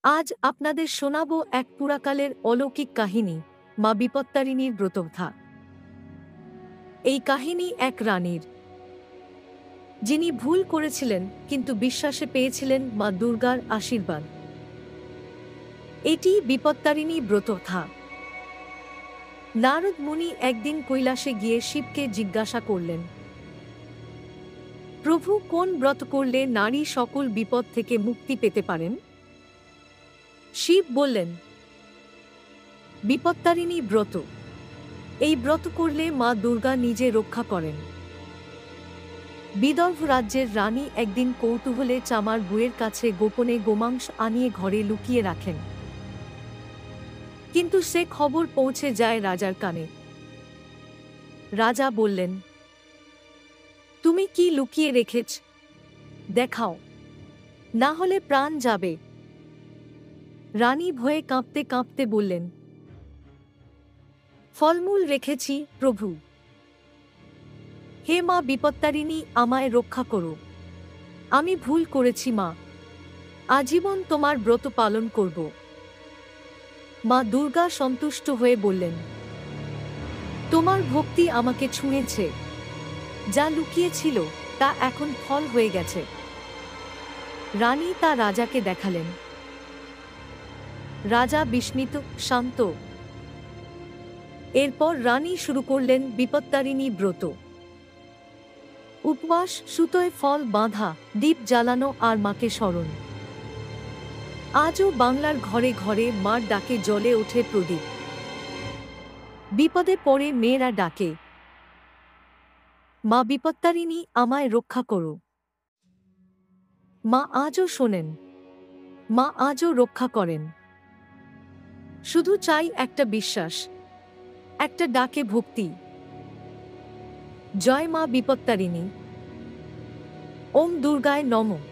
আজ আপনাদের শোনাবো এক পুরাকালের অলৌকিক কাহিনী, মা বিপত্তারিণীর ব্রতকথা। এই কাহিনী এক রানীর, যিনি ভুল করেছিলেন কিন্তু বিশ্বাসে পেয়েছিলেন মা দুর্গার আশীর্বাদ। এটি বিপত্তারিণী ব্রতকথা। নারদ মুনি একদিন কৈলাসে গিয়ে শিবকে জিজ্ঞাসা করলেন, প্রভু, কোন ব্রত করলে নারী সকল বিপদ থেকে মুক্তি পেতে পারেন? শিব বললেন, বিপত্তারিণী ব্রত। এই ব্রত করলে মা দুর্গা নিজে রক্ষা করেন। বিদর্ভ রাজ্যের রানী একদিন কৌতূহলে চামার বুয়ের কাছে গোপনে গোমাংস আনিয়ে ঘরে লুকিয়ে রাখেন। কিন্তু সে খবর পৌঁছে যায় রাজার কানে। রাজা বললেন, তুমি কি লুকিয়ে রেখেছ? দেখাও, না হলে প্রাণ যাবে। রানী ভয়ে কাঁপতে কাঁপতে বললেন, ফলমূল রেখেছি প্রভু। হে মা বিপত্তারিণী, আমায় রক্ষা করো। আমি ভুল করেছি মা, আজীবন তোমার ব্রত পালন করব। মা দুর্গা সন্তুষ্ট হয়ে বললেন, তোমার ভক্তি আমাকে ছুঁয়েছে। যা লুকিয়েছিল তা এখন ফল হয়ে গেছে। রানী তা রাজাকে দেখালেন। রাজা বিস্মিত, শান্ত। এরপর রানী শুরু করলেন বিপত্তারিণী ব্রত। উপবাস, সুতোয় ফল বাঁধা, দীপ জ্বালানো আর মাকে স্মরণ। আজও বাংলার ঘরে ঘরে মার ডাকে জ্বলে ওঠে প্রদীপ। বিপদে পড়ে মেয়েরা ডাকে, মা বিপত্তারিণী, আমায় রক্ষা করো। মা আজও শোনেন, মা আজও রক্ষা করেন। শুধু চাই একটা বিশ্বাস, একটা ডাকে ভক্তি। জয় মা বিপত্তারিণী। ওম দুর্গায় নমঃ।